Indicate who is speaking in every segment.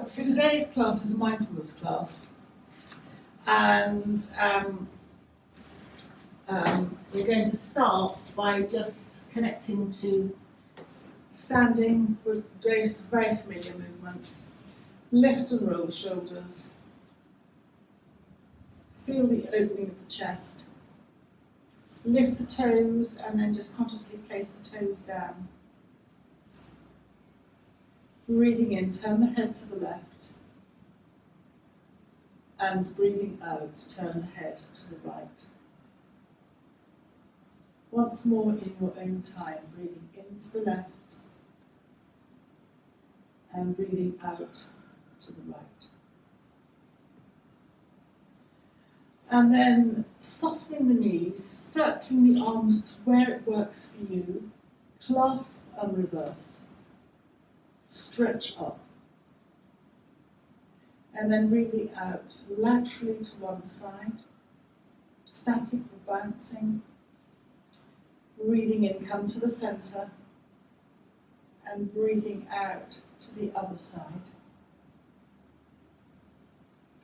Speaker 1: So today's class is a mindfulness class, and we're going to start by just connecting to standing with those very familiar movements. Lift and roll shoulders. Feel the opening of the chest. Lift the toes and then just consciously place the toes down. Breathing in, turn the head to the left. And breathing out, turn the head to the right. Once more in your own time, breathing into the left and breathing out to the right. And then softening the knees, circling the arms to where it works for you, clasp and reverse. Stretch up. And then breathing out laterally to one side, static or bouncing. Breathing in, come to the centre, and breathing out to the other side.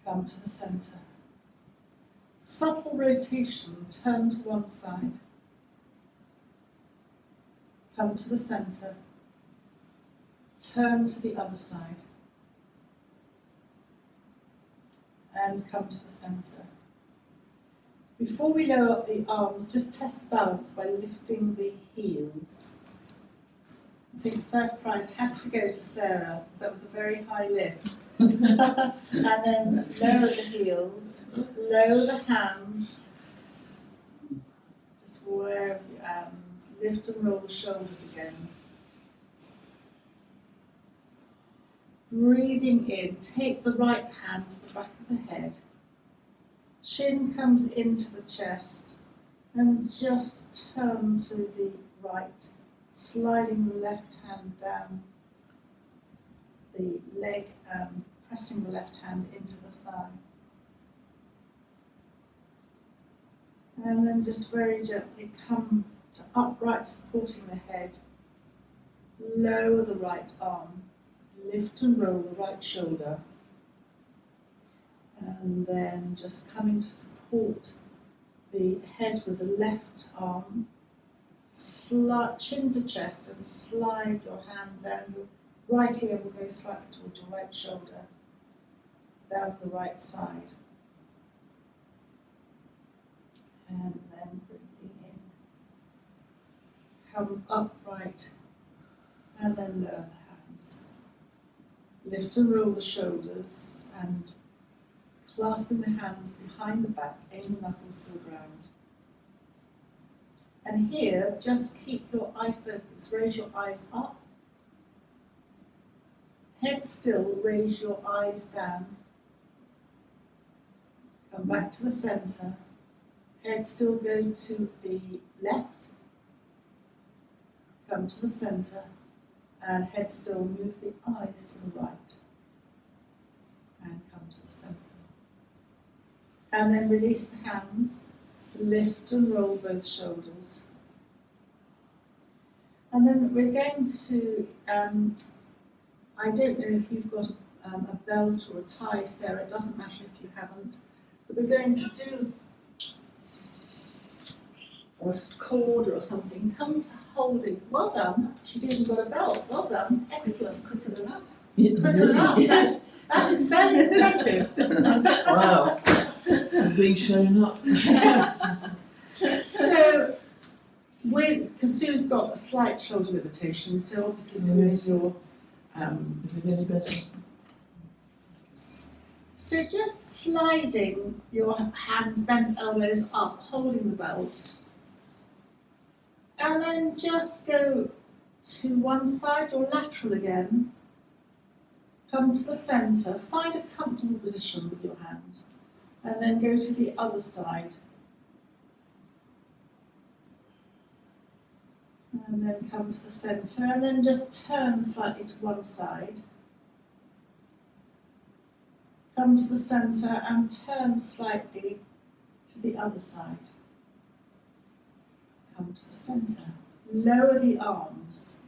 Speaker 1: Come to the centre. Subtle rotation, turn to one side. Come to the centre. Turn to the other side. And come to the centre. Before we lower up the arms, just test balance by lifting the heels. I think the first prize has to go to Sarah, because that was a very high lift. And then lower the heels, lower the hands, just wherever you lift and roll the shoulders again. Breathing in, take the right hand to the back of the head. Chin comes into the chest and just turn to the right, sliding the left hand down the leg and pressing the left hand into the thigh. And then just very gently come to upright, supporting the head. Lower the right arm, lift and roll the right shoulder. And then just coming to support the head with the left arm, chin to chest and slide your hand down. Your right ear will go slightly towards your right shoulder, down the right side. And then breathing in. Come upright and then lower the hands. Lift and roll the shoulders and clasping the hands behind the back, aim the knuckles to the ground. And here, just keep your eye focus, raise your eyes up. Head still, raise your eyes down. Come back to the centre. Head still, go to the left. Come to the centre. And head still, move the eyes to the right. And come to the centre. And then release the hands, lift and roll both shoulders. And then we're going to, I don't know if you've got a belt or a tie, Sarah, it doesn't matter if you haven't, but we're going to do, or a cord or something, come to holding. Well done, she's even got a belt, well done, excellent, quicker than us. Quicker than us, that is very impressive.
Speaker 2: Wow. I'm being shown up.
Speaker 1: Yes. So, because Sue's got a slight shoulder limitation, so obviously towards your...
Speaker 2: Is it any better?
Speaker 1: So just sliding your hands, bent elbows up, holding the belt. And then just go to one side or lateral again. Come to the centre, find a comfortable position with your hands. And then go to the other side. And then come to the centre, and then just turn slightly to one side. Come to the centre and turn slightly to the other side. Come to the centre. Lower the arms.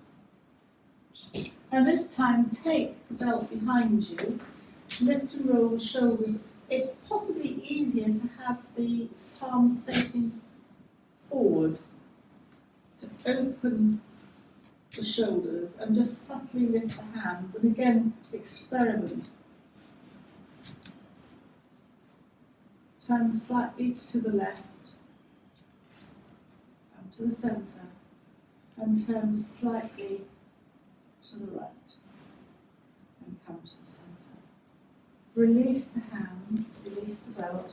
Speaker 1: And this time, take the belt behind you, lift and roll the shoulders. It's possibly easier to have the palms facing forward, to open the shoulders and just subtly lift the hands. And again, experiment. Turn slightly to the left, come to the centre, and turn slightly to the right, and come to the centre. Release the hands, release the belt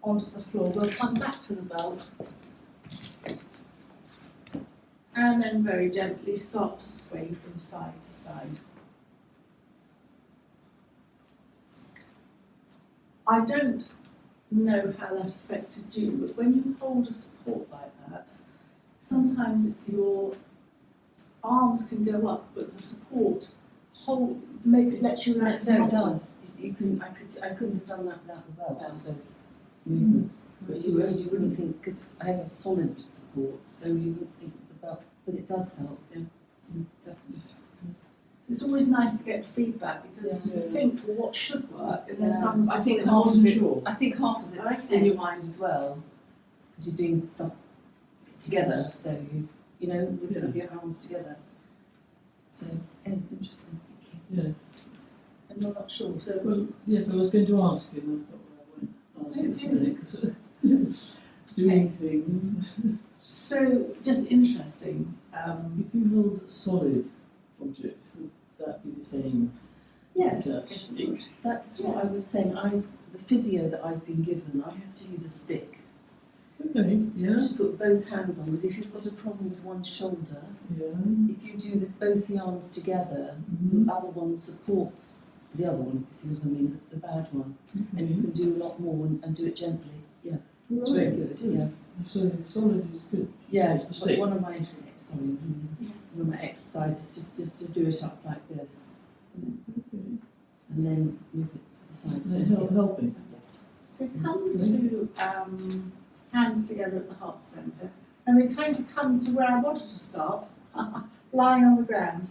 Speaker 1: onto the floor. We'll come back to the belt, and then very gently start to sway from side to side. I don't know how that affected you, but when you hold a support like that, sometimes your arms can go up, but the support lets you relax the
Speaker 3: No, it
Speaker 1: muscle.
Speaker 3: does. I couldn't have done that without the belt. Those movements, whereas you wouldn't think, because I have a solid support, so you wouldn't think of the belt, but it does help. Yeah, definitely.
Speaker 1: So it's always nice to get feedback because you think, well, what should work, and then someone's
Speaker 3: I think half of it's in your mind as well, because you're doing stuff together. So you know, looking at your arms together. So interesting.
Speaker 2: Yeah.
Speaker 1: And you're not sure. So
Speaker 2: Well, yes, I was going to ask you, and I thought, well, I won't ask you this minute, because doing things.
Speaker 1: So just interesting.
Speaker 2: If you hold solid objects, would that be the same?
Speaker 1: Yes,
Speaker 2: Yes.
Speaker 1: yes, it would.
Speaker 3: That's what I was saying. The physio that I've been given, I have to use a stick
Speaker 2: Okay, yeah,
Speaker 3: to put both hands on. Because if you've got a problem with one shoulder,
Speaker 2: yeah.
Speaker 3: if you do both the arms together,
Speaker 2: Mhm.
Speaker 3: the other one supports the other one. If you see what I mean, the bad one, and you can do a lot more and do it gently. Yeah, it's very good. Yeah,
Speaker 2: So the solid is good.
Speaker 3: yes.
Speaker 2: It's a stick.
Speaker 3: One of my one of my exercises just to do it up like this,
Speaker 2: Okay.
Speaker 3: and then move it to the side.
Speaker 2: So helping.
Speaker 1: So come to hands together at the heart centre, and we kind of come to where I wanted to start, lying on the ground,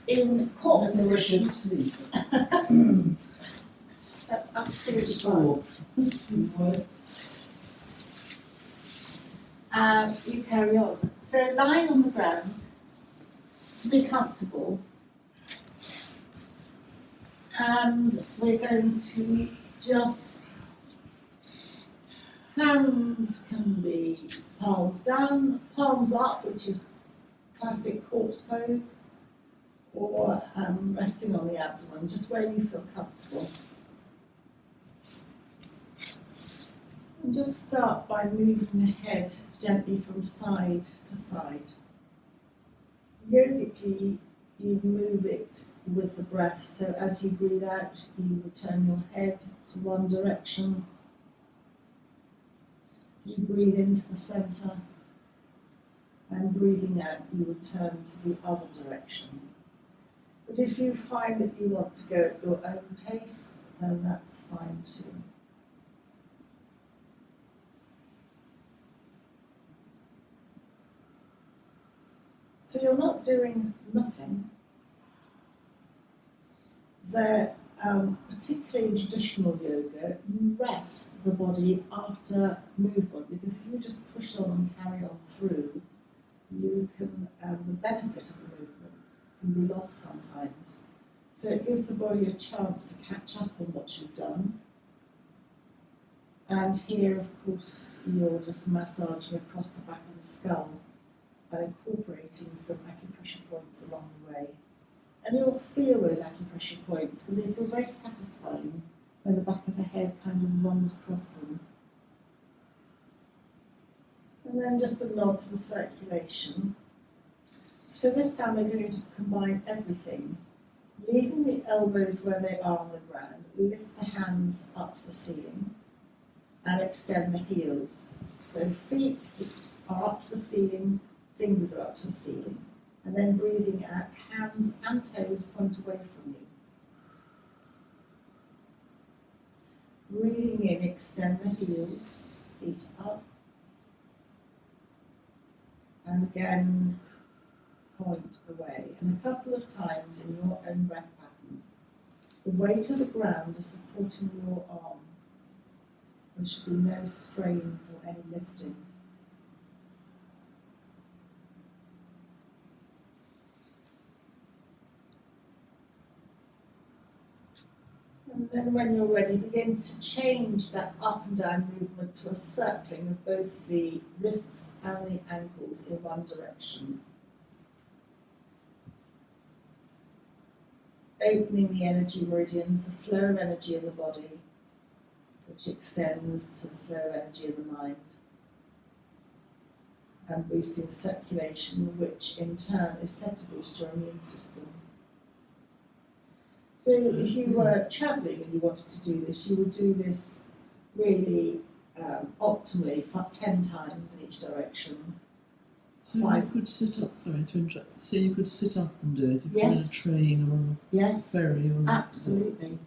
Speaker 1: in corpse position.
Speaker 2: Sleep.
Speaker 1: That's absolutely fine. You carry on. So lying on the ground, to be comfortable, and we're going to just, hands can be palms down, palms up, which is classic corpse pose, or resting on the abdomen, just where you feel comfortable. And just start by moving the head gently from side to side. Yogically, you move it with the breath, so as you breathe out, you will turn your head to one direction. You breathe into the centre, and breathing out, you will turn to the other direction. But if you find that you want to go at your own pace, then that's fine too. So you're not doing nothing. Particularly in traditional yoga, you rest the body after movement, because if you just push on and carry on through, you can, the benefit of the movement can be lost sometimes. So it gives the body a chance to catch up on what you've done. And here, of course, you're just massaging across the back of the skull and incorporating some acupressure points along the way. And you'll feel those acupressure points because they feel very satisfying when the back of the head kind of runs across them. And then just a nod to the circulation. So this time we're going to combine everything, leaving the elbows where they are on the ground, lift the hands up to the ceiling and extend the heels. So feet are up to the ceiling, fingers are up to the ceiling. And then breathing out, hands and toes point away from you. Breathing in, extend the heels, feet up. And again, point away, and a couple of times in your own breath pattern, the weight of the ground is supporting your arm. There should be no strain or any lifting. And then when you're ready, begin to change that up and down movement to a circling of both the wrists and the ankles in one direction. Opening the energy meridians, the flow of energy in the body, which extends to the flow of energy in the mind. And boosting circulation, which in turn is set to boost your immune system. So if you were travelling and you wanted to do this, you would do this really optimally 10 times in each direction.
Speaker 2: So you could sit up, sorry to interrupt, so you could sit up and do it if
Speaker 1: Yes.
Speaker 2: you're on a train or
Speaker 1: Yes,
Speaker 2: a ferry or
Speaker 1: absolutely.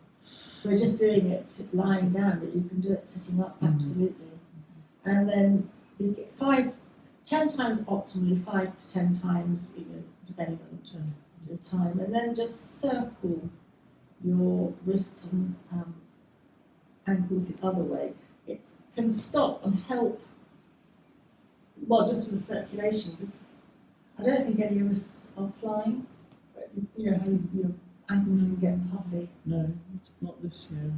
Speaker 1: We're just doing it lying down, but you can do it sitting up, absolutely. And then you get 10 times optimally, 5 to 10 times, depending on your time, and then just circle your wrists and ankles the other way. It can stop and help, well, just for the circulation, because I don't think any of us are flying, but you know how your ankles can get puffy.
Speaker 2: No, not this year.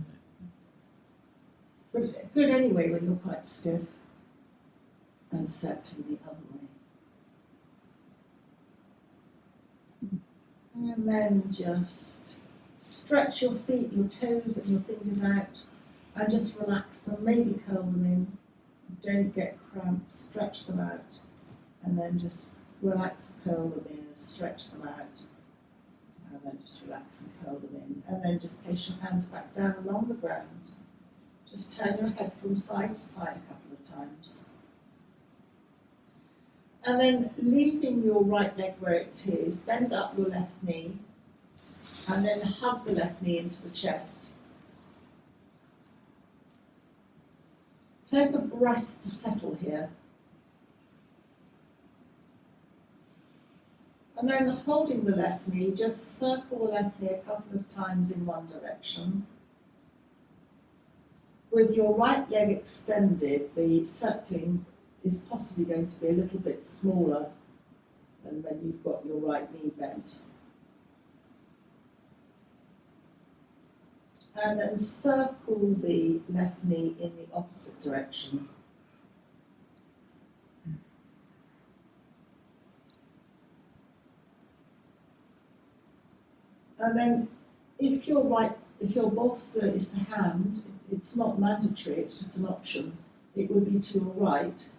Speaker 1: But good anyway when you're quite stiff, and circling the other way. And then just stretch your feet, your toes and your fingers out, and just relax them, maybe curl them in. Don't get cramped, stretch them out, and then just relax, curl them in, stretch them out, and then just relax and curl them in. And then just place your hands back down along the ground. Just turn your head from side to side a couple of times. And then leaving your right leg where it is, bend up your left knee, and then hug the left knee into the chest. Take a breath to settle here. And then holding the left knee, just circle the left knee a couple of times in one direction. With your right leg extended, the circling is possibly going to be a little bit smaller than when you've got your right knee bent. And then circle the left knee in the opposite direction. And then if your bolster is to hand, it's not mandatory, it's just an option. It would be to your right.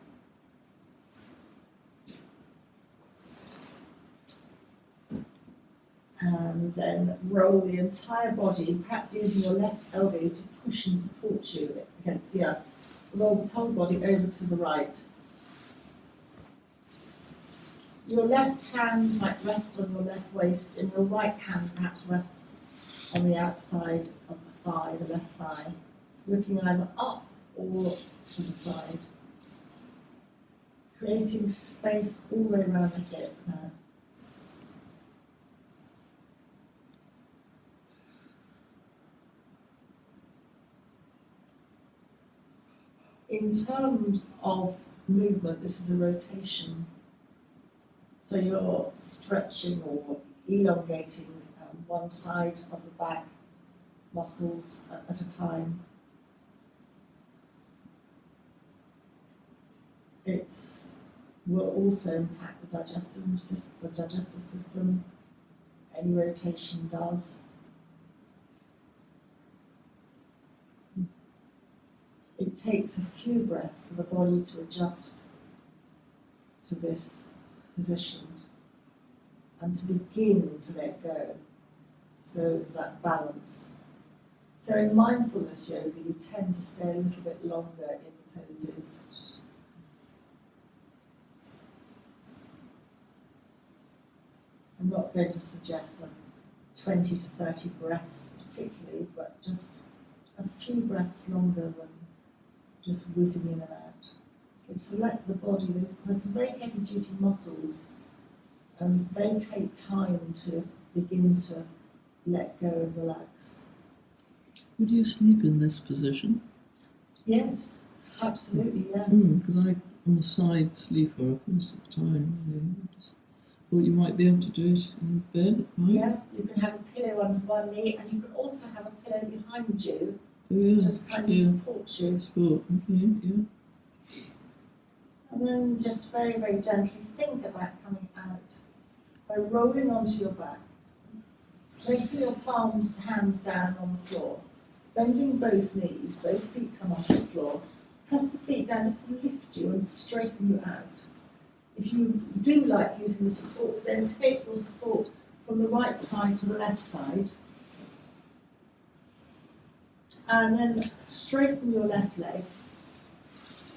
Speaker 1: And then roll the entire body, perhaps using your left elbow to push and support you against the earth. Roll the whole body over to the right. Your left hand might rest on your left waist, and your right hand perhaps rests on the outside of the thigh, the left thigh, looking either up or to the side. Creating space all the way around the hip now. In terms of movement, this is a rotation. So you're stretching or elongating one side of the back muscles at a time. Will also impact the digestive system. Any rotation does. It takes a few breaths for the body to adjust to this position and to begin to let go. So that balance. So in mindfulness yoga, you tend to stay a little bit longer in poses. I'm not going to suggest that 20 to 30 breaths particularly, but just a few breaths longer than just whizzing in and out. And so let the body, there's some very heavy duty muscles and they take time to begin to let go and relax.
Speaker 2: Would you sleep in this position?
Speaker 1: Yes, absolutely, yeah.
Speaker 2: Because I'm a side sleeper most of the time. I just thought you might be able to do it in bed at night.
Speaker 1: Yeah, you can have a pillow under one knee, and you can also have a pillow behind you,
Speaker 2: Oh yeah.
Speaker 1: just kind of support you.
Speaker 2: Sport. Okay. Yeah.
Speaker 1: And then just very, very gently think about coming out by rolling onto your back, placing your palms, hands down on the floor, bending both knees, both feet come onto the floor. Press the feet down just to lift you and straighten you out. If you do like using the support, then take your support from the right side to the left side. And then straighten your left leg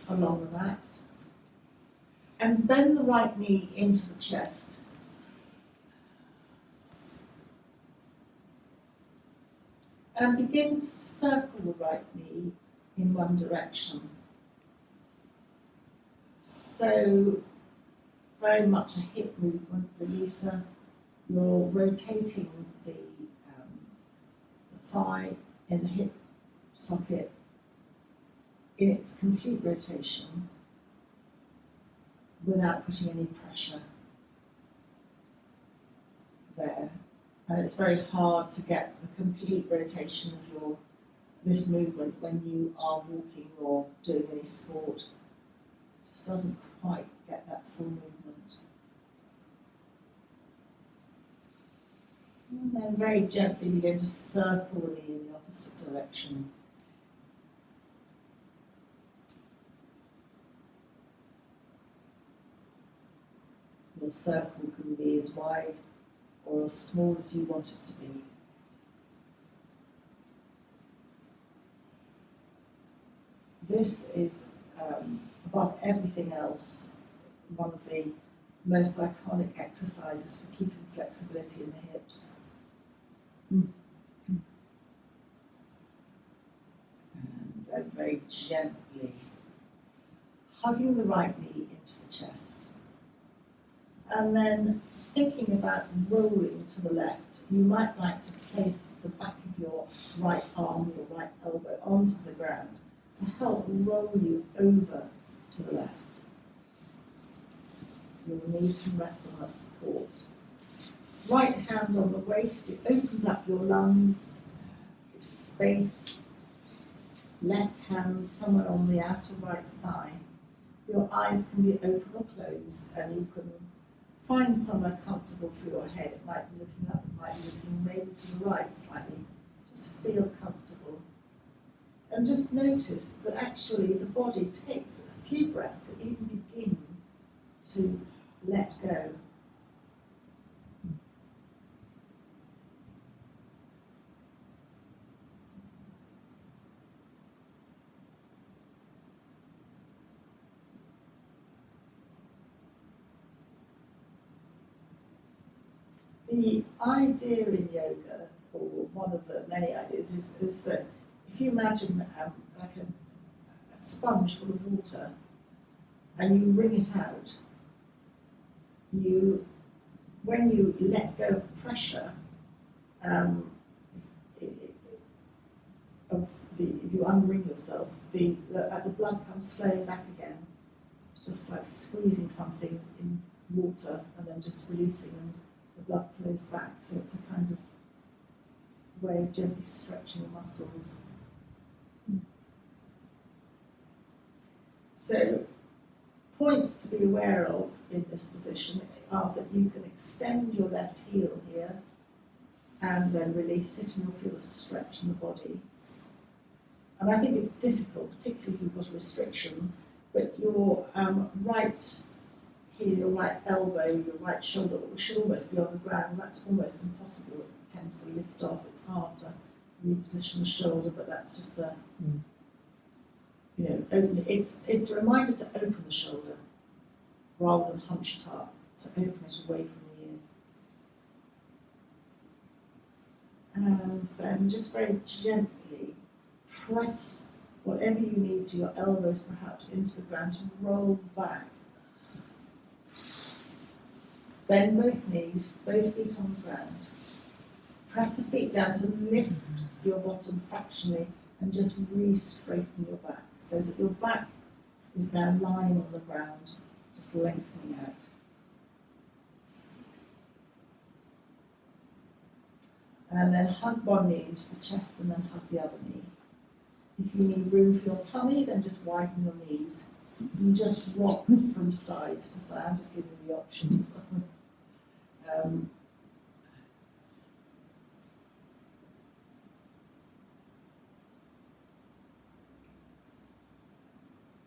Speaker 1: along the mat. And bend the right knee into the chest. And begin to circle the right knee in one direction. So, very much a hip movement, releaser. You're rotating the thigh in the hip socket in its complete rotation without putting any pressure there. And it's very hard to get the complete rotation of this movement when you are walking or doing any sport. It just doesn't quite get that full movement. And then very gently begin to circle the knee in the opposite direction. Your circle can be as wide or as small as you want it to be. This is, above everything else, one of the most iconic exercises for keeping flexibility in the hips. And very gently hugging the right knee into the chest. And then thinking about rolling to the left, you might like to place the back of your right arm, your right elbow onto the ground to help roll you over to the left. Your knee can rest on that support. Right hand on the waist, it opens up your lungs, gives space. Left hand somewhere on the outer right thigh. Your eyes can be open or closed, and you can find somewhere comfortable for your head. It might be looking up, it might be looking maybe to the right slightly. Just feel comfortable. And just notice that actually the body takes a few breaths to even begin to let go. The idea in yoga, or one of the many ideas, is that if you imagine like a sponge full of water and you wring it out, when you let go of the pressure, if you unring yourself, the blood comes flowing back again. It's just like squeezing something in water and then just releasing, and the blood flows back. So it's a kind of way of gently stretching the muscles. So points to be aware of in this position are that you can extend your left heel here and then release it, and you'll feel a stretch in the body. And I think it's difficult, particularly if you've got a restriction, but your right heel, your right elbow, your right shoulder should almost be on the ground. That's almost impossible. It tends to lift off. It's hard to reposition the shoulder, but that's just a, open. It's a reminder to open the shoulder rather than hunch it up, to open it away from the ear. And then just very gently press whatever you need to, your elbows perhaps, into the ground to roll back. Bend both knees, both feet on the ground. Press the feet down to lift your bottom fractionally and just re-straighten your back so that your back is now lying on the ground, just lengthening out. And then hug one knee into the chest and then hug the other knee. If you need room for your tummy, then just widen your knees and just rock from side to side. I'm just giving you the options.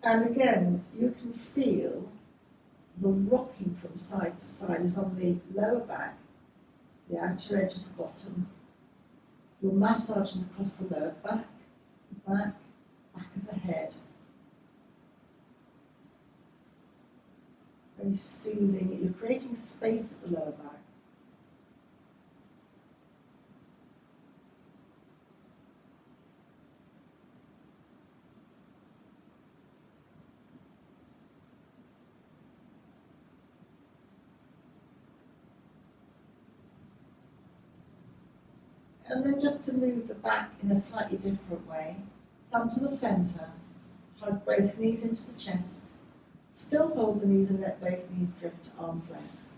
Speaker 1: And again, you can feel the rocking from side to side is on the lower back, the outer edge of the bottom. You're massaging across the lower back, back of the head. Very soothing. You're creating space at the lower back. And then just to move the back in a slightly different way, come to the centre, hug both knees into the chest, still hold the knees and let both knees drift to arm's length.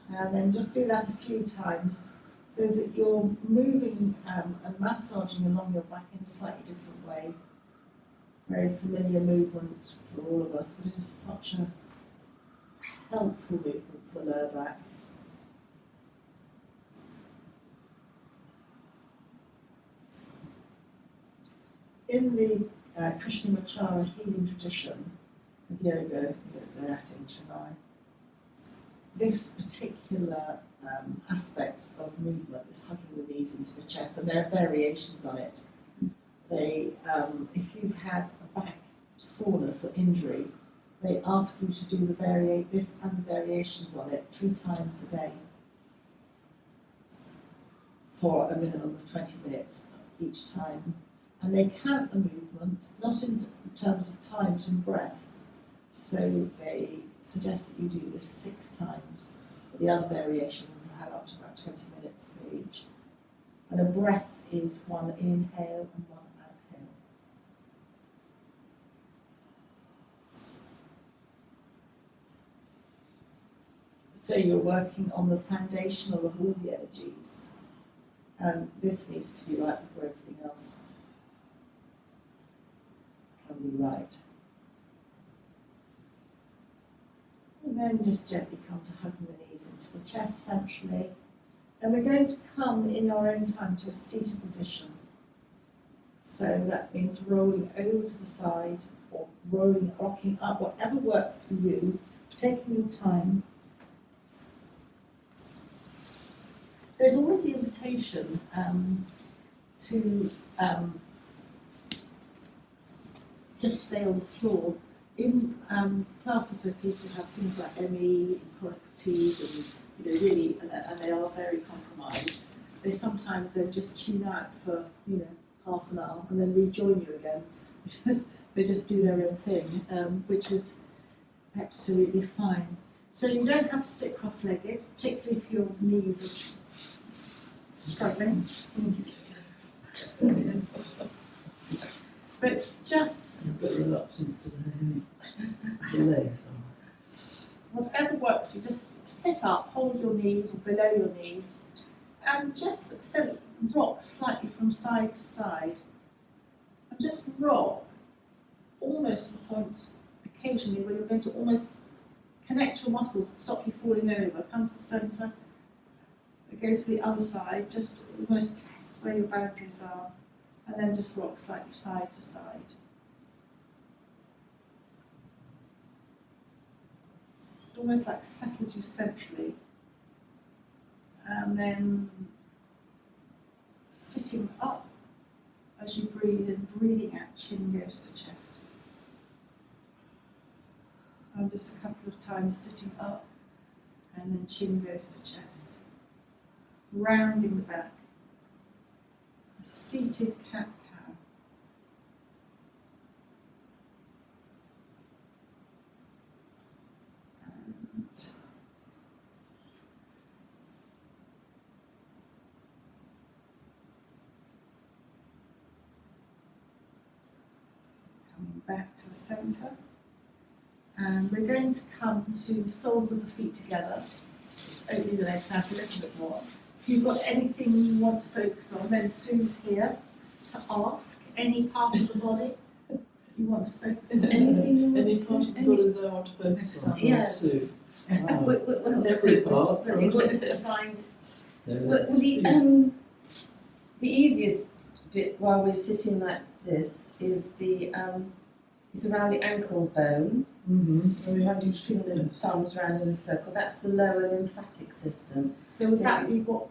Speaker 1: And then just do that a few times so that you're moving and massaging along your back in a slightly different way. Very familiar movement for all of us, but it is such a helpful movement for the lower back. In the Krishnamacharya healing tradition of yoga, they're at in Chennai, this particular aspect of movement is hugging the knees into the chest, and there are variations on it. They, if you've had a back soreness or injury, they ask you to do this and the variations on it 3 times a day for a minimum of 20 minutes each time. And they count the movement, not in terms of time, but in breaths. So they suggest that you do this 6 times. The other variations have up to about 20 minutes for each. And a breath is 1 inhale and 1 exhale. So you're working on the foundational of all the energies. And this needs to be right before everything else can be right. And then just gently come to hugging the knees into the chest centrally. And we're going to come in our own time to a seated position. So that means rolling over to the side or rolling, rocking up, whatever works for you, taking your time. There's always the invitation to just stay on the floor. In classes where people have things like ME, chronic fatigue, and really, and they are very compromised, they sometimes they'll just tune out for half an hour and then rejoin you again. They just do their own thing, which is absolutely fine. So you don't have to sit cross-legged, particularly if your knees are struggling. But it's just
Speaker 2: a bit reluctant today. The legs are.
Speaker 1: whatever works. You just sit up, hold your knees or below your knees, and just rock slightly from side to side. And just rock almost to the point occasionally where you're going to almost connect your muscles and stop you falling over. Come to the centre, go to the other side, just almost test where your boundaries are, and then just rock slightly side to side. It almost like settles you centrally. And then sitting up as you breathe in, breathing out, chin goes to chest. And just a couple of times sitting up, and then chin goes to chest. Rounding the back. A seated cat-cow. And back to the centre. And we're going to come to soles of the feet together. Just opening the legs out a little bit more. If you've got anything you want to focus on, then Sue's here to ask any part of the body you want to focus on.
Speaker 3: Anything you want
Speaker 2: Any
Speaker 3: to-
Speaker 2: part of the body that I want to focus on?
Speaker 3: Yes.
Speaker 2: Sue. Wow.
Speaker 3: Every
Speaker 2: part.
Speaker 3: We want to find.
Speaker 2: Yeah,
Speaker 3: Well,
Speaker 2: that's sweet.
Speaker 3: the easiest bit while we're sitting like this is is around the ankle bone.
Speaker 2: Mhm.
Speaker 3: Around your finger and thumbs around in a circle. That's the lower lymphatic system.
Speaker 1: So would that be what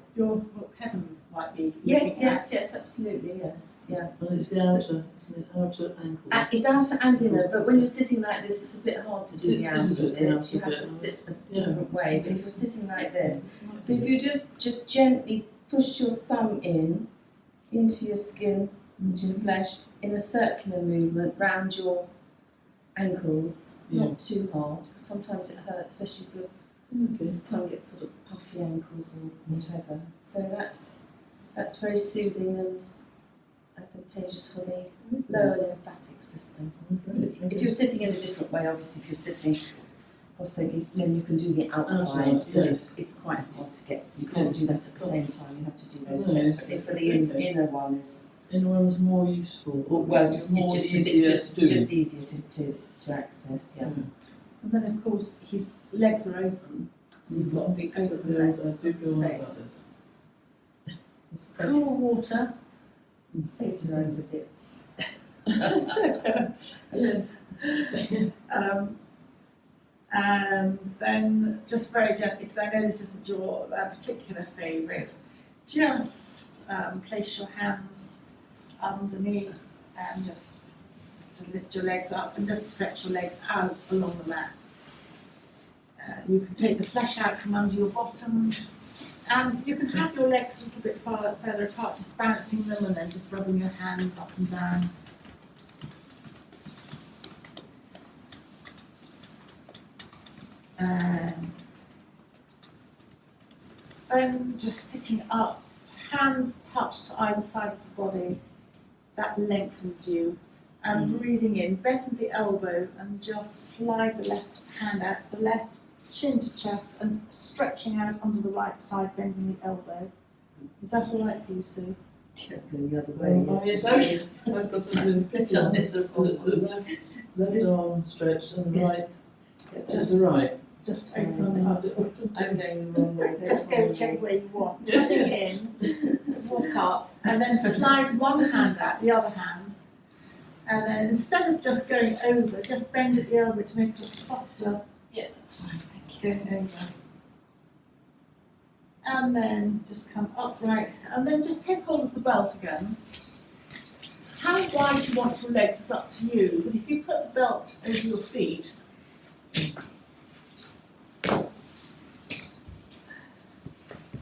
Speaker 1: Kevin might be?
Speaker 3: Yes,
Speaker 1: looking at?
Speaker 3: yes, absolutely, yes, yeah.
Speaker 2: And it's the outer, isn't it? Outer ankle.
Speaker 3: It's outer and inner, but when you're sitting like this, it's a bit hard to do the
Speaker 2: It
Speaker 3: outer
Speaker 2: is a bit,
Speaker 3: bit.
Speaker 2: the outer
Speaker 3: You have
Speaker 2: bit.
Speaker 3: to sit a
Speaker 2: Yeah.
Speaker 3: different way. But if you're sitting like this,
Speaker 2: Might
Speaker 3: so if
Speaker 2: be.
Speaker 3: you just gently push your thumb into your skin, into your flesh, in a circular movement round your ankles, not too hard, because sometimes it hurts, especially if your
Speaker 2: Okay.
Speaker 3: this tongue gets sort of puffy ankles or whatever. So that's very soothing and advantageous for the lower lymphatic system. If you're sitting in a different way, obviously if you're sitting cross-legged, then you can do the outside,
Speaker 2: Outside,
Speaker 3: but
Speaker 2: yes.
Speaker 3: it's quite hard to get, you can't do that at the same time, you have to do those
Speaker 2: No,
Speaker 3: separately.
Speaker 2: it's
Speaker 3: So the
Speaker 2: okay.
Speaker 3: inner one is,
Speaker 2: Inner one's more useful.
Speaker 3: well, it's
Speaker 2: more
Speaker 3: just a
Speaker 2: easier
Speaker 3: bit,
Speaker 2: to do.
Speaker 3: just easier to access, yeah.
Speaker 1: And then of course his legs are open, so you've got the openness
Speaker 2: I do
Speaker 1: of
Speaker 2: go on about
Speaker 1: space.
Speaker 2: this.
Speaker 3: You've space,
Speaker 1: Cool water.
Speaker 3: space around the bits.
Speaker 2: Yes.
Speaker 1: And then just very gently, because I know this isn't your particular favourite, just place your hands underneath and just to lift your legs up and just stretch your legs out along the mat. You can take the flesh out from under your bottom, and you can have your legs a little bit further apart, just bouncing them and then just rubbing your hands up and down. And then just sitting up, hands touch to either side of the body, that lengthens you. And breathing in, bend the elbow and just slide the left hand out to the left, chin to chest, and stretching out onto the right side, bending the elbow. Is that all right for you, Sue?
Speaker 3: Go the other way, yes.
Speaker 2: Yes, I've got something
Speaker 3: Done this.
Speaker 2: the left arm stretched and the right.
Speaker 1: Just-
Speaker 2: the right.
Speaker 1: Just open up.
Speaker 3: I'm going the wrong way.
Speaker 1: Just go whichever way you want. Tucking in, walk up, and then slide one hand out, the other hand. And then instead of just going over, just bend at the elbow to make it softer.
Speaker 3: Yeah, that's fine, thank you.
Speaker 1: Going over. And then just come upright, and then just take hold of the belt again. How wide you want your legs is up to you, but if you put the belt over your feet,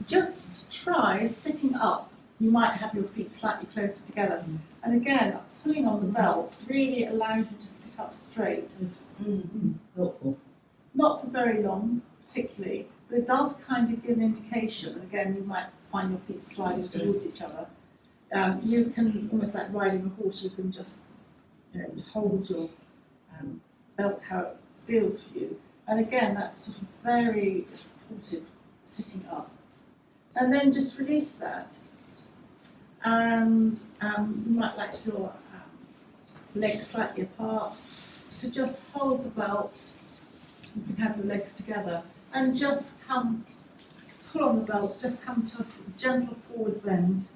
Speaker 1: just try sitting up. You might have your feet slightly closer together. And again, pulling on the belt really allows you to sit up straight.
Speaker 2: Helpful.
Speaker 1: Not for very long, particularly, but it does kind of give an indication. And again, you might find your feet sliding towards each other. You can, almost like riding a horse, you can just hold your belt how it feels for you. And again, that's sort of very supportive sitting up. And then just release that. And you might like your legs slightly apart. So just hold the belt. You can have your legs together. And just pull on the belt, just come to a gentle forward bend.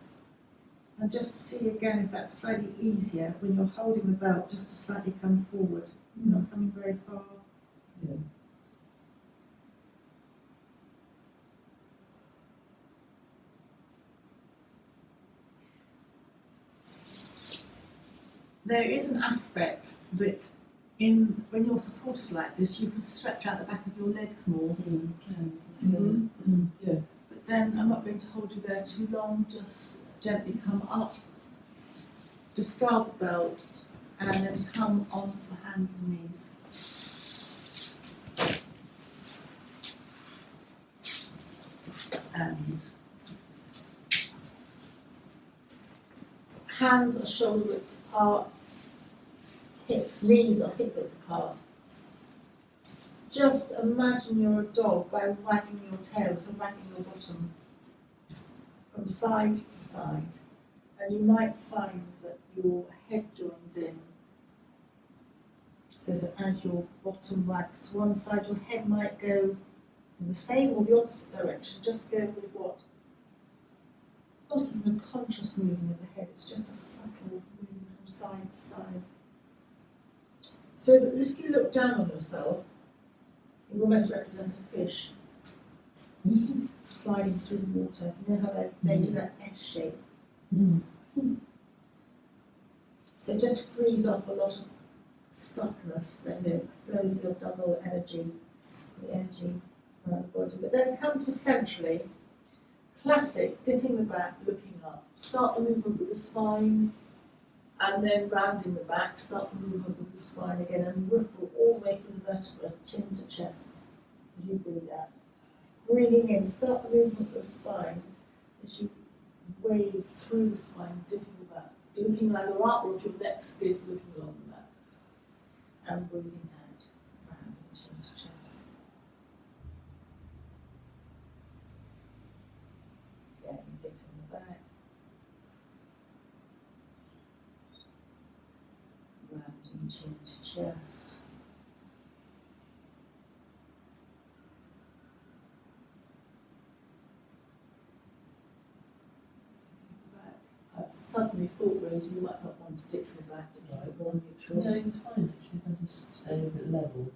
Speaker 1: And just see again if that's slightly easier when you're holding the belt, just to slightly come forward. You're not coming very far.
Speaker 2: Yeah.
Speaker 1: There is an aspect that when you're supported like this, you can stretch out the back of your legs more.
Speaker 3: You can feel it.
Speaker 2: Yes.
Speaker 1: But then I'm not going to hold you there too long, just gently come up, discard the belts, and then come onto the hands and knees. And hands are shoulder width apart. knees are hip width apart. Just imagine you're a dog by wagging your tail, so wagging your bottom from side to side. And you might find that your head joins in. So that as your bottom wags to one side, your head might go in the same or the opposite direction. Just go with what? It's not even a conscious moving of the head, it's just a subtle movement from side to side. So as if you look down on yourself, you almost represent a fish sliding through the water. You know how they do that S shape?
Speaker 2: Mm.
Speaker 1: So it just frees off a lot of stuckness, then it flows your double energy, the energy around the body. But then come to centrally, classic, dipping the back, looking up. Start the movement with the spine, and then rounding the back, start the movement with the spine again, and ripple all the way through the vertebra, chin to chest, as you breathe out. Breathing in, start the movement with the spine, as you wave through the spine, dipping the back. You're looking either up, or if your neck's stiff, looking along the back. And breathing out, rounding chin to chest. Yeah, and dipping the back. Rounding chin to chest. Back. I've suddenly thought, Rosie, you might not want to dip your back to keep it more neutral.
Speaker 3: No, it's fine actually, if I just stay a bit level.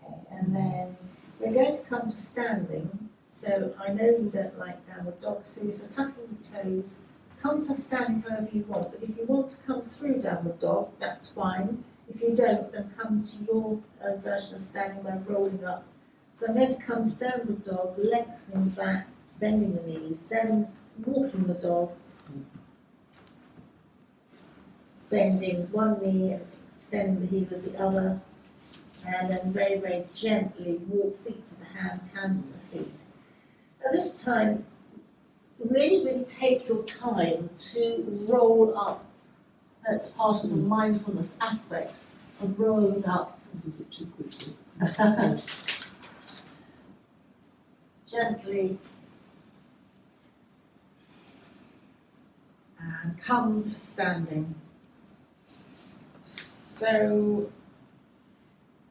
Speaker 1: Okay, and then we're going to come to standing. So I know you don't like downward dog, so you're tucking the toes. Come to standing however you want, but if you want to come through downward dog, that's fine. If you don't, then come to your version of standing by rolling up. So I'm going to come to downward dog, lengthening back, bending the knees, then walking the dog, bending one knee and extending the heel of the other, and then very, very gently walk feet to the hands, hands to the feet. Now this time, really, really take your time to roll up. That's part of the mindfulness aspect of rolling up.
Speaker 2: A bit too quickly.
Speaker 1: Gently. And come to standing. So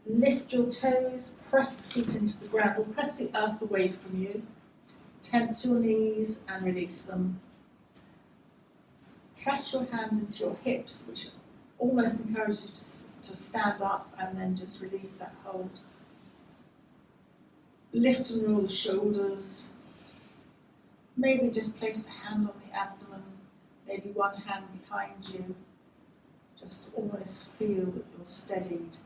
Speaker 1: lift your toes, press the feet into the ground, or press the earth away from you. Tense your knees and release them. Press your hands into your hips, which almost encourages you to stand up and then just release that hold. Lift and roll the shoulders. Maybe just place the hand on the abdomen, maybe one hand behind you. Just almost feel that you're steadied.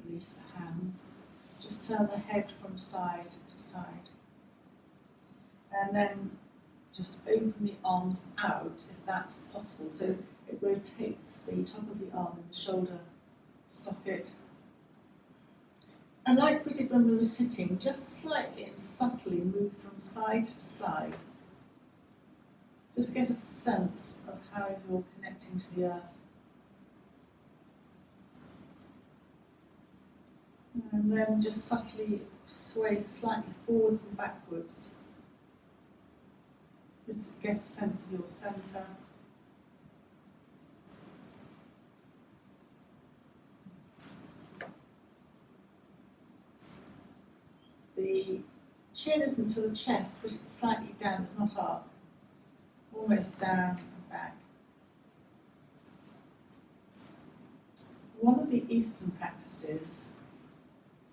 Speaker 1: Release the hands. Just turn the head from side to side. And then just open the arms out if that's possible. So it rotates the top of the arm and the shoulder socket. And like we did when we were sitting, just slightly and subtly move from side to side. Just get a sense of how you're connecting to the earth. And then just subtly sway slightly forwards and backwards. Just get a sense of your centre. The chin isn't to the chest, but it's slightly down, it's not up. Almost down and back. One of the Eastern practices,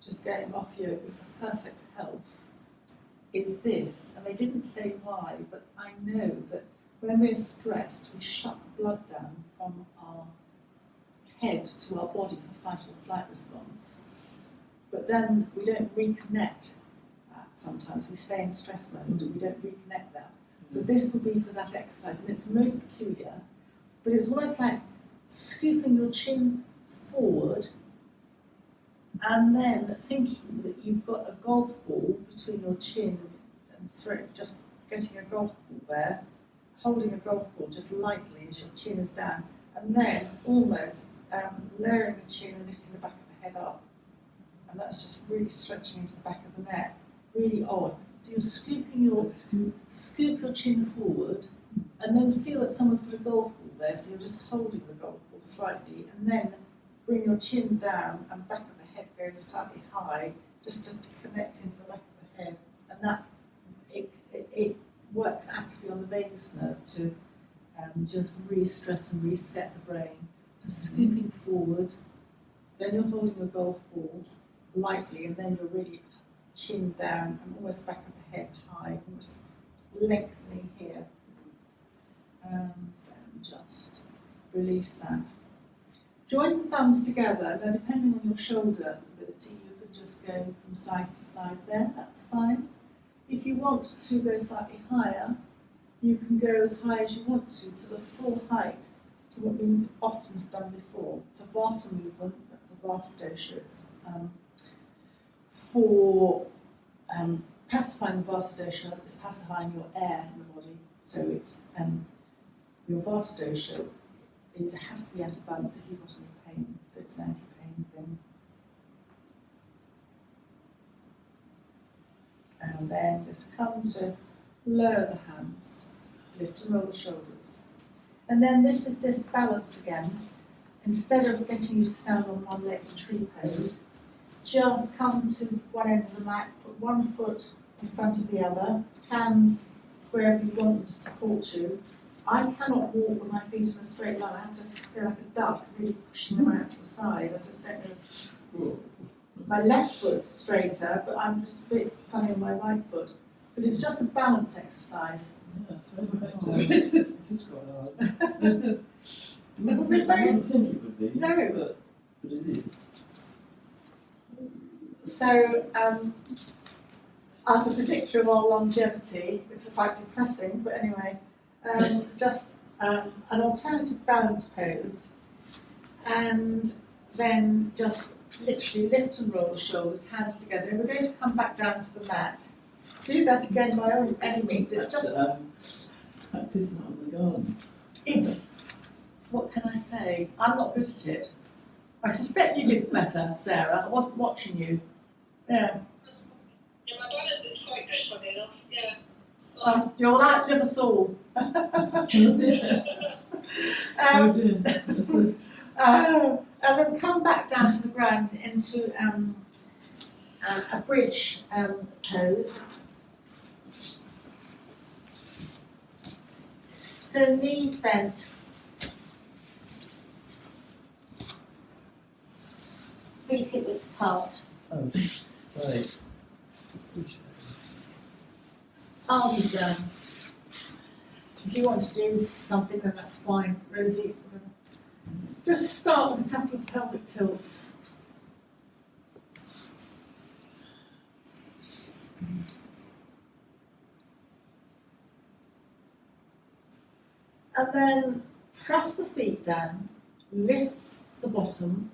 Speaker 1: just going off yoga for perfect health, is this, and they didn't say why, but I know that when we're stressed, we shut the blood down from our head to our body for fight or flight response. But then we don't reconnect that sometimes. We stay in stress mode and we don't reconnect that. So this will be for that exercise, and it's most peculiar, but it's almost like scooping your chin forward and then thinking that you've got a golf ball between your chin and just getting a golf ball there, holding a golf ball just lightly as your chin is down, and then almost lowering the chin and lifting the back of the head up. And that's just really stretching into the back of the neck. Really odd. So you're scoop your chin forward, and then feel that someone's put a golf ball there, so you're just holding the golf ball slightly, and then bring your chin down and back of the head goes slightly high, just to connect into the back of the head. And that, it works actively on the vagus nerve to just re-stress and reset the brain. So scooping forward, then you're holding a golf ball lightly, and then you're really chin down and almost back of the head high, almost lengthening here. And then just release that. Join the thumbs together. Now, depending on your shoulder ability, you can just go from side to side there, that's fine. If you want to go slightly higher, you can go as high as you want to the full height. So what we often have done before. It's a Vata movement, that's a Vata dosha. It's for pacifying the Vata dosha, it's pacifying your air in the body. So it's your Vata dosha has to be out of balance if you've got any pain. So it's an anti-pain thing. And then just come to lower the hands, lift and roll the shoulders. And then this is this balance again. Instead of getting you to stand on one leg in tree pose, just come to one end of the mat, put one foot in front of the other, hands wherever you want them to support you. I cannot walk with my feet in a straight line. I have to feel like a duck, really pushing them out to the side. I just don't know. My left foot's straighter, but I'm just a bit funny on my right foot. But it's just a balance exercise.
Speaker 2: Yeah, it's very effective. It is quite hard. I wouldn't think it would be.
Speaker 1: No.
Speaker 2: But it is.
Speaker 1: So, as a predictor of our longevity, it's quite depressing, but anyway, just an alternative balance pose, and then just literally lift and roll the shoulders, hands together. And we're going to come back down to the mat. Do that again by any means. It's just
Speaker 2: practice not in the garden.
Speaker 1: It's, what can I say? I'm not good at it. I suspect you did better, Sarah. I wasn't watching you. Yeah.
Speaker 4: Yeah, my balance is quite good for me, though. Yeah.
Speaker 1: You'll outlive us all. And then come back down to the ground into a bridge pose. So knees bent, feet hip width apart,
Speaker 2: Oh, right.
Speaker 1: arms down. If you want to do something, then that's fine, Rosie. Just start with a couple of pelvic tilts. And then press the feet down, lift the bottom,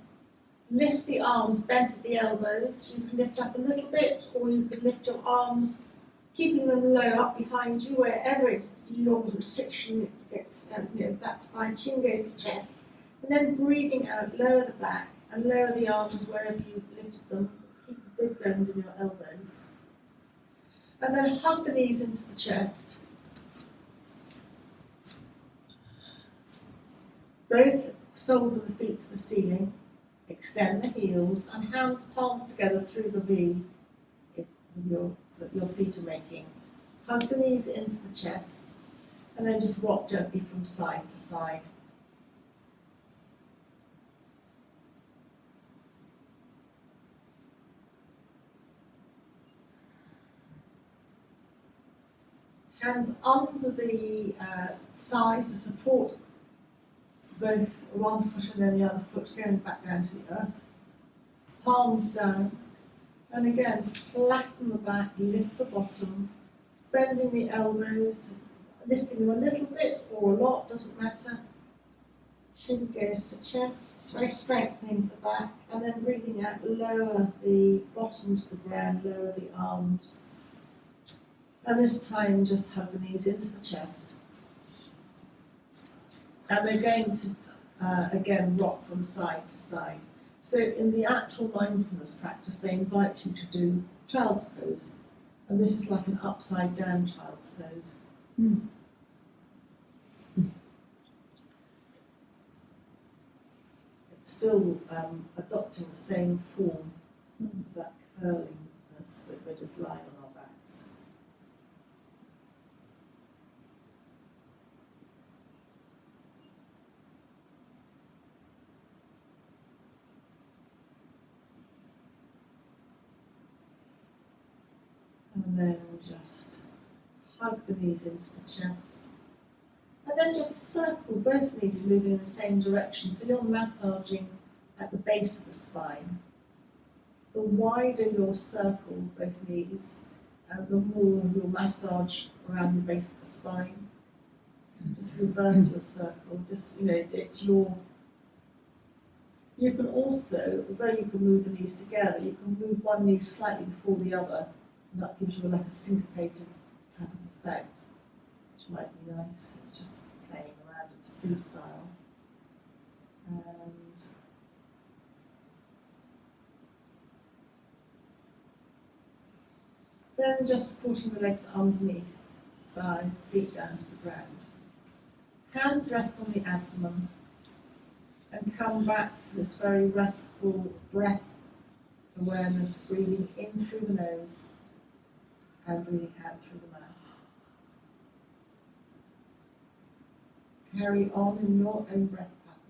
Speaker 1: lift the arms bent at the elbows. You can lift up a little bit, or you can lift your arms, keeping them low up behind you, wherever your restriction gets, that's fine. Chin goes to chest. And then breathing out, lower the back and lower the arms wherever you've lifted them. Keep a big bend in your elbows. And then hug the knees into the chest. Both soles of the feet to the ceiling. Extend the heels and hands palms together through the V that your feet are making. Hug the knees into the chest and then just rock gently from side to side. Hands under the thighs to support both one foot and then the other foot going back down to the earth. Palms down. And again, flatten the back, lift the bottom, bending the elbows, lifting them a little bit or a lot, doesn't matter. Chin goes to chest, very strengthening the back, and then breathing out, lower the bottom to the ground, lower the arms. And this time just hug the knees into the chest. And we're going to again, rock from side to side. So in the actual mindfulness practice, they invite you to do child's pose. And this is like an upside down child's pose. It's still adopting the same form of that curlingness that we're just lying on our backs. And then just hug the knees into the chest. And then just circle both knees moving in the same direction. So you're massaging at the base of the spine. The wider your circle, both knees, and the more you'll massage around the base of the spine. And just reverse your circle. Just, it's your... You can also, although you can move the knees together, you can move one knee slightly before the other. And that gives you like a syncopated type of effect, which might be nice. It's just playing around, it's freestyle. And then just supporting the legs underneath, thighs, feet down to the ground. Hands rest on the abdomen and come back to this very restful breath awareness, breathing in through the nose and breathing out through the mouth. Carry on in your own breath pattern.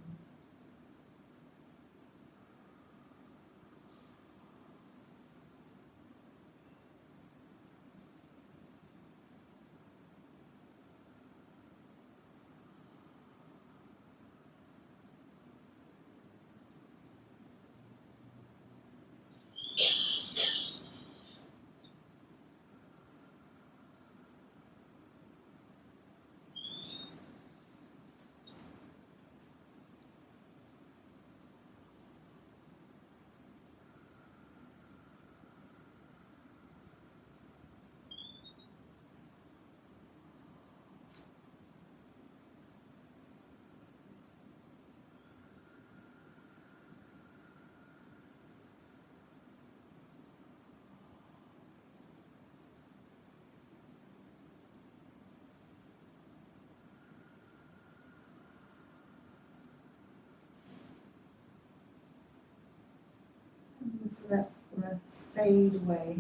Speaker 1: Just let the breath fade away.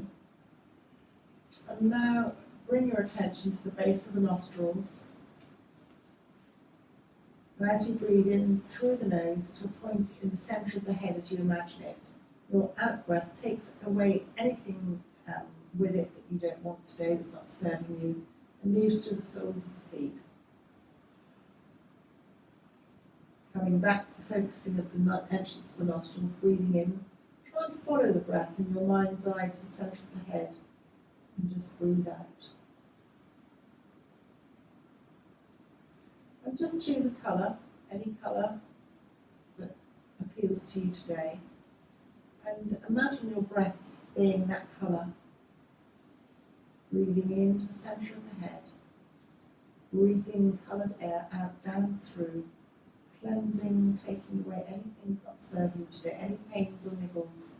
Speaker 1: And now bring your attention to the base of the nostrils. And as you breathe in through the nose to a point in the centre of the head as you imagine it, your out breath takes away anything with it that you don't want today, that's not serving you, and moves through the soles of the feet. Coming back to focusing at the entrance of the nostrils, breathing in. Try and follow the breath in your mind's eye to the centre of the head and just breathe out. And just choose a colour, any colour that appeals to you today. And imagine your breath being that colour. Breathing into the centre of the head. Breathing coloured air out, down through. Cleansing, taking away anything that's not serving you today, any pains or niggles,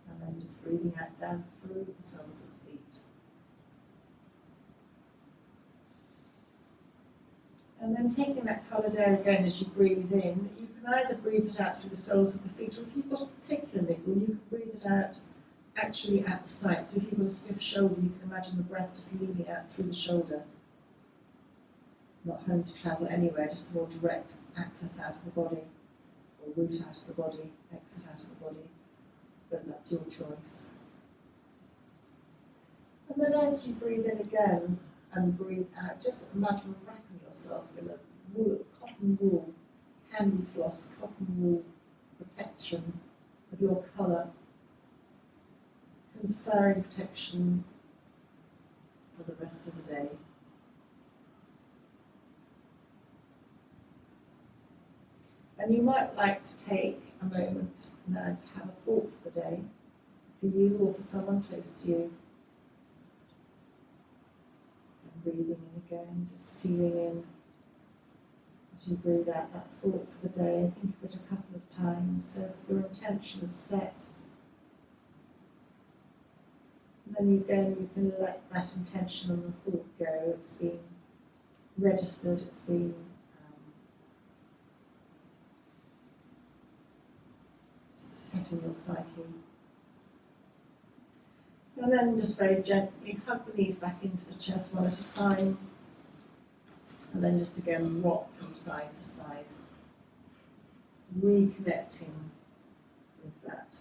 Speaker 1: and then just breathing out down through the soles of the feet. And then taking that coloured air again as you breathe in, you can either breathe it out through the soles of the feet, or if you've got a particular niggle, you can breathe it out actually at the site. So if you've got a stiff shoulder, you can imagine the breath just leaving out through the shoulder. Not having to travel anywhere, just a more direct access out of the body, or route out of the body, exit out of the body, but that's your choice. And then as you breathe in again and breathe out, just imagine wrapping yourself in a cotton wool, candy floss, cotton wool protection of your colour, conferring protection for the rest of the day. And you might like to take a moment now to have a thought for the day, for you or for someone close to you. And breathing in again, just sealing in As you breathe out that thought for the day, think of it a couple of times so that your intention is set. And then you can let that intention and the thought go. It's been registered, it's been set in your psyche. And then just very gently hug the knees back into the chest one at a time. And then just again rock from side to side. Reconnecting with that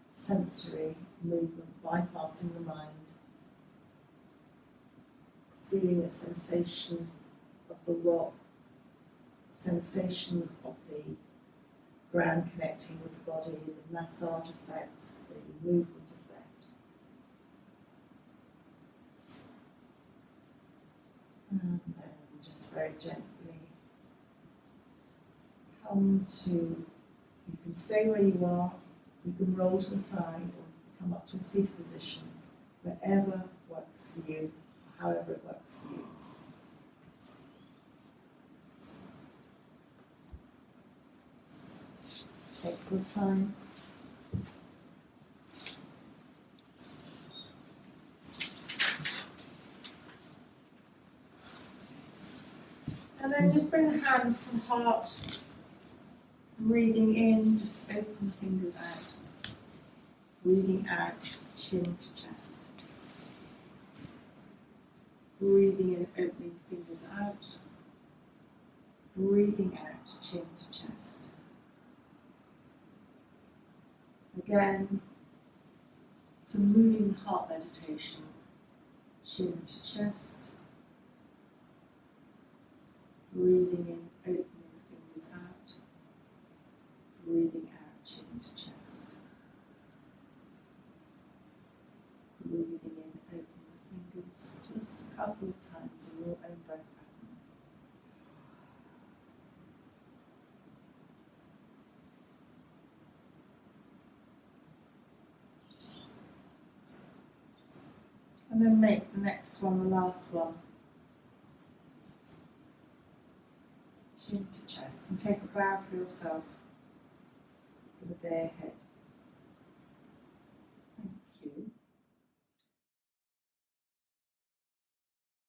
Speaker 1: sensory movement, bypassing the mind. Feeling the sensation of the rock, the sensation of the ground connecting with the body, the massage effect, the movement effect. And then just very gently come to, you can stay where you are, you can roll to the side or come up to a seated position, wherever works for you, however it works for you. Take your time. And then just bring the hands to the heart. Breathing in, just open the fingers out. Breathing out, chin to chest. Breathing in, opening the fingers out. Breathing out, chin to chest. Again, it's a moving heart meditation. Chin to chest. Breathing in, opening the fingers out. Breathing out, chin to chest. Breathing in, opening the fingers just a couple of times in your own breath pattern. And then make the next one the last one. Chin to chest, and take a bow for yourself for the day ahead.